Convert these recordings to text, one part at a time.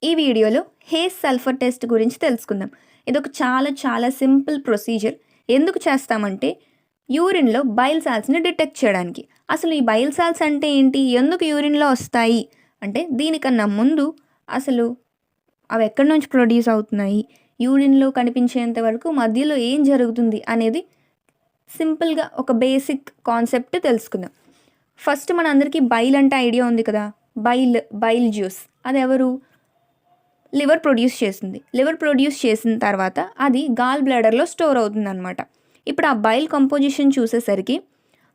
ఈ వీడియోలో హేస్ sulphur test గురించి తెలుసుకుందాం. ఇదొక చాలా సింపుల్ ప్రొసీజర్. ఎందుకు చేస్తామంటే యూరిన్‌లో బైల్ సాల్ట్స్‌ని డిటెక్ట్ చేయడానికి. అసలు ఈ బైల్ సాల్ట్స్ అంటే ఏంటి? ఎందుకు యూరిన్‌లో వస్తాయి? అంటే దీనికన్నా ముందు అసలు అవి ఎక్కడి నుంచి ప్రొడ్యూస్ అవుతున్నాయి? యూరిన్‌లో కనిపించేంత వరకు మధ్యలో ఏం జరుగుతుంది అనేది సింపుల్‌గా ఒక బేసిక్ కాన్సెప్ట్ తెలుసుకుందాం. ఫస్ట్ మనందరికీ బైల్ అంటే ఐడియా ఉంది కదా! Bile juice. అదెవరు? లివర్ ప్రొడ్యూస్ చేసింది. లివర్ ప్రొడ్యూస్ చేసిన తర్వాత అది గాల్ బ్లాడర్లో స్టోర్ అవుతుందన్నమాట. ఇప్పుడు ఆ బైల్ కంపోజిషన్ చూసేసరికి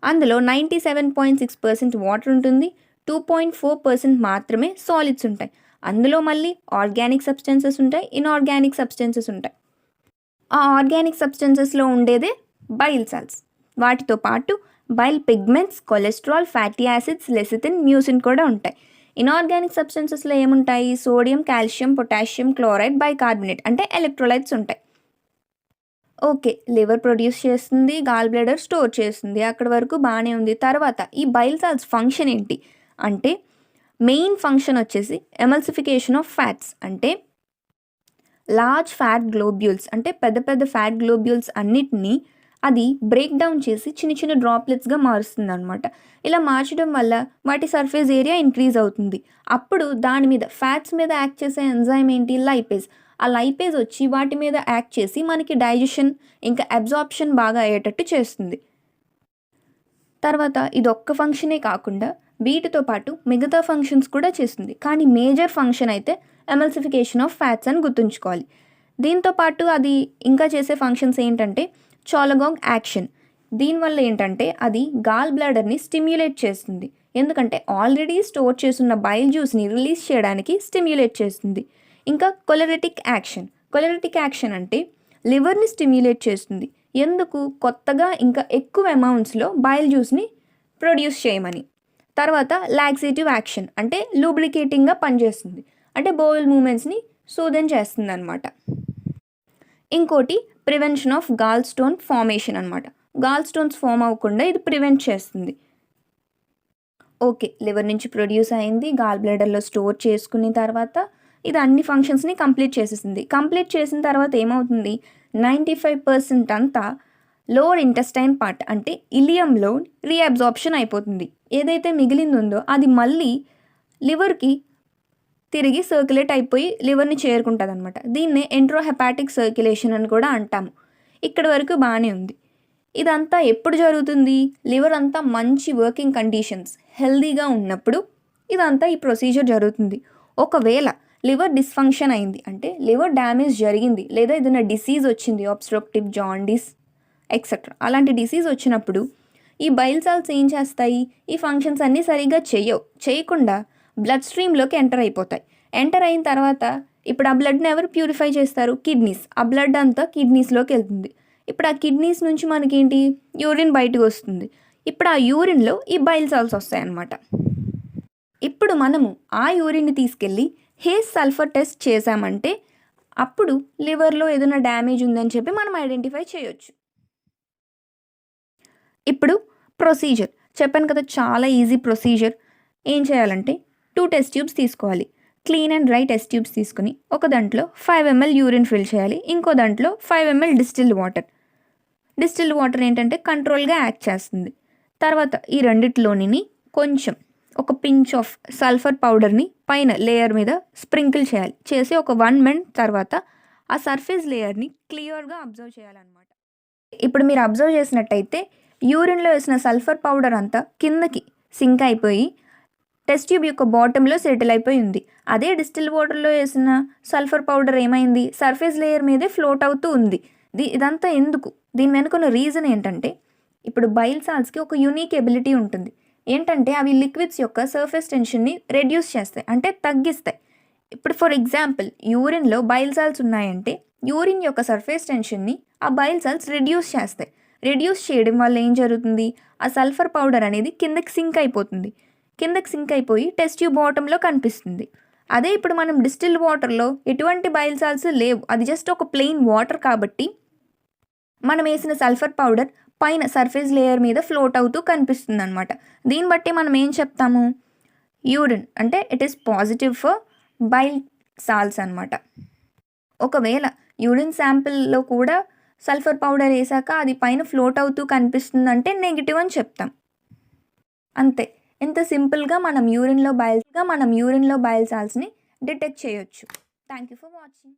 అందులో 97.6% వాటర్ ఉంటుంది. 2.4% మాత్రమే సాలిడ్స్ ఉంటాయి. అందులో మళ్ళీ ఆర్గానిక్ సబ్స్టెన్సెస్ ఉంటాయి, ఇన్ఆర్గానిక్ సబ్స్టెన్సెస్ ఉంటాయి. ఆ ఆర్గానిక్ సబ్స్టెన్సెస్లో ఉండేదే బైల్ సాల్ట్స్. వాటితో పాటు bile pigments, cholesterol, fatty acids, lecithin, mucin కూడా ఉంటాయి. ఇన్ఆర్గానిక్ సబ్స్టెన్సెస్లో ఏముంటాయి? Sodium, calcium, potassium, chloride, bicarbonate అంటే ఎలక్ట్రోలైట్స్ ఉంటాయి. ఓకే, లివర్ ప్రొడ్యూస్ చేస్తుంది, గాల్ బ్లాడర్ స్టోర్ చేస్తుంది, అక్కడి వరకు బాగానే ఉంది. తర్వాత ఈ బైల్ సాల్ట్స్ ఫంక్షన్ ఏంటి అంటే మెయిన్ ఫంక్షన్ వచ్చేసి ఎమల్సిఫికేషన్ ఆఫ్ ఫ్యాట్స్. అంటే లార్జ్ ఫ్యాట్ గ్లోబ్యూల్స్ అంటే పెద్ద ఫ్యాట్ గ్లోబ్యూల్స్ అన్నిటినీ అది బ్రేక్ డౌన్ చేసి చిన్న డ్రాప్లెట్స్గా మారుస్తుంది అనమాట. ఇలా మార్చడం వల్ల వాటి సర్ఫేస్ ఏరియా ఇంక్రీజ్ అవుతుంది. అప్పుడు దాని మీద ఫ్యాట్స్ మీద యాక్ట్ చేసే ఎంజైమ్ ఏంటి? లైపేజ్. ఆ లైపేజ్ వచ్చి వాటి మీద యాక్ట్ చేసి మనకి డైజెషన్ ఇంకా అబ్జార్ప్షన్ బాగా అయ్యేటట్టు చేస్తుంది. తర్వాత ఇది ఒక్క ఫంక్షనే కాకుండా వీటితో పాటు మిగతా ఫంక్షన్స్ కూడా చేస్తుంది. కానీ మేజర్ ఫంక్షన్ అయితే ఎమల్సిఫికేషన్ ఆఫ్ ఫ్యాట్స్ అని గుర్తుంచుకోవాలి. దీంతో పాటు అది ఇంకా చేసే ఫంక్షన్స్ ఏంటంటే చాలగాంగ్ యాక్షన్. దీనివల్ల ఏంటంటే అది గాల్ బ్లాడర్ని స్టిమ్యులేట్ చేస్తుంది. ఎందుకంటే ఆల్రెడీ స్టోర్ చేస్తున్న బైల్ జ్యూస్ని రిలీజ్ చేయడానికి స్టిమ్యులేట్ చేస్తుంది. ఇంకా కొలెరెటిక్ యాక్షన్. కొలెరెటిక్ యాక్షన్ అంటే లివర్ని స్టిమ్యులేట్ చేస్తుంది. ఎందుకు? కొత్తగా ఇంకా ఎక్కువ అమౌంట్స్లో బైల్ జ్యూస్ని ప్రొడ్యూస్ చేయమని. తర్వాత లాక్సేటివ్ యాక్షన్ అంటే లూబ్రికేటింగ్గా పనిచేస్తుంది. అంటే బౌల్ మూమెంట్స్ని సూదన్ చేస్తుంది అనమాట. ఇంకోటి prevention of gall stone formation అనమాట. గాల్ స్టోన్స్ ఫామ్ అవ్వకుండా ఇది ప్రివెంట్ చేస్తుంది. ఓకే, లివర్ నుంచి ప్రొడ్యూస్ అయింది, గాల్ బ్లాడర్లో స్టోర్ చేసుకున్న తర్వాత ఇది అన్ని ఫంక్షన్స్ని కంప్లీట్ చేసేసింది. కంప్లీట్ చేసిన తర్వాత ఏమవుతుంది? 95% అంతా లోవర్ ఇంటెస్టైన్ పార్ట్ అంటే ఇలియంలో రీఅబ్జార్ప్షన్ అయిపోతుంది. ఏదైతే మిగిలిందో అది మళ్ళీ లివర్కి తిరిగి సర్క్యులేట్ అయిపోయి లివర్ని చేరుకుంటుంది అనమాట. దీన్నే ఎంట్రోహెపాటిక్ సర్క్యులేషన్ అని కూడా అంటాము. ఇక్కడి వరకు బాగానే ఉంది. ఇదంతా ఎప్పుడు జరుగుతుంది? లివర్ అంతా మంచి వర్కింగ్ కండిషన్స్ హెల్దీగా ఉన్నప్పుడు ఇదంతా ఈ ప్రొసీజర్ జరుగుతుంది. ఒకవేళ లివర్ డిస్ఫంక్షన్ అయింది అంటే లివర్ డ్యామేజ్ జరిగింది, లేదా ఏదైనా డిసీజ్ వచ్చింది, ఆబ్స్ట్రక్టివ్ జాండీస్ ఎక్సెట్రా, అలాంటి డిసీజ్ వచ్చినప్పుడు ఈ బైల్ సాల్ట్స్ ఏం చేస్తాయి? ఈ ఫంక్షన్స్ అన్నీ సరిగ్గా చేయకుండా బ్లడ్ స్ట్రీమ్లోకి ఎంటర్ అయిపోతాయి. ఎంటర్ అయిన తర్వాత ఇప్పుడు ఆ బ్లడ్ని ఎవరు ప్యూరిఫై చేస్తారు? కిడ్నీస్. ఆ బ్లడ్ అంతా కిడ్నీస్లోకి వెళ్తుంది. ఇప్పుడు ఆ కిడ్నీస్ నుంచి మనకేంటి? యూరిన్ బయటకు వస్తుంది. ఇప్పుడు ఆ యూరిన్లో ఈ బైల్ సాల్ట్స్ వస్తాయన్నమాట. ఇప్పుడు మనము ఆ యూరిన్ని తీసుకెళ్ళి హేస్ సల్ఫర్ టెస్ట్ చేసామంటే అప్పుడు లివర్లో ఏదైనా డ్యామేజ్ ఉందని చెప్పి మనం ఐడెంటిఫై చేయొచ్చు. ఇప్పుడు ప్రొసీజర్ చెప్పాను కదా, చాలా ఈజీ ప్రొసీజర్. ఏం చేయాలంటే 2 టెస్ట్ ట్యూబ్స్ తీసుకోవాలి. Clean and dry test tubes తీసుకుని ఒక దాంట్లో 5 ml యూరిన్ ఫిల్ చేయాలి, ఇంకో దాంట్లో 5 ml distilled water. Distilled water ఏంటంటే కంట్రోల్గా యాక్ట్ చేస్తుంది. తర్వాత ఈ రెండిట్లోని కొంచెం ఒక పించ్ ఆఫ్ సల్ఫర్ పౌడర్ని పైన లేయర్ మీద స్ప్రింకిల్ చేయాలి. చేసి ఒక 1 minute తర్వాత ఆ సర్ఫేస్ లేయర్ని క్లియర్గా అబ్జర్వ్ చేయాలన్నమాట. ఇప్పుడు మీరు అబ్జర్వ్ చేసినట్టయితే యూరిన్లో వేసిన సల్ఫర్ పౌడర్ అంతా కిందకి సింక్ అయిపోయి టెస్ట్ ట్యూబ్ యొక్క బాటంలో సెటిల్ అయిపోయి ఉంది. అదే డిస్టిల్ వాటర్లో వేసిన సల్ఫర్ పౌడర్ ఏమైంది? సర్ఫేస్ లేయర్ మీదే ఫ్లోట్ అవుతూ ఉంది. ఇదంతా ఎందుకు? దీని వెనుకున్న రీజన్ ఏంటంటే ఇప్పుడు బైల్ సాల్ట్స్కి ఒక యూనిక్ ఎబిలిటీ ఉంటుంది. ఏంటంటే అవి లిక్విడ్స్ యొక్క సర్ఫేస్ టెన్షన్ని రెడ్యూస్ చేస్తాయి, అంటే తగ్గిస్తాయి. ఇప్పుడు ఫర్ ఎగ్జాంపుల్ యూరిన్లో బైల్ సాల్ట్స్ ఉన్నాయంటే యూరిన్ యొక్క సర్ఫేస్ టెన్షన్ని ఆ బైల్ సాల్ట్స్ రెడ్యూస్ చేస్తాయి. రెడ్యూస్ చేయడం వల్ల ఏం జరుగుతుంది? ఆ సల్ఫర్ పౌడర్ అనేది కిందకి సింక్ అయిపోతుంది. కిందకి సింక్ అయిపోయి టెస్ట్ ట్యూబ్ బాటంలో కనిపిస్తుంది. అదే ఇప్పుడు మనం డిస్టిల్డ్ వాటర్లో ఎటువంటి బైల్ సాల్ట్స్ లేవు, అది జస్ట్ ఒక ప్లెయిన్ వాటర్ కాబట్టి మనం వేసిన సల్ఫర్ పౌడర్ పైన సర్ఫేస్ లేయర్ మీద ఫ్లోట్ అవుతూ కనిపిస్తుంది అనమాట. దీన్ని బట్టి మనం ఏం చెప్తాము? యూరిన్ అంటే it is positive for bile salts అనమాట. ఒకవేళ యూరిన్ శాంపిల్‌లో కూడా సల్ఫర్ పౌడర్ ఏసాక అది పైన ఫ్లోట్ అవుతూ కనిపిస్తుందంటే నెగెటివ్ అని చెప్తాం. అంతే. ఎంత సింపుల్‌గా మనం యూరిన్‌లో బైల్ సాల్ట్స్‌ని డిటెక్ట్ చేయొచ్చు. Thank you for watching.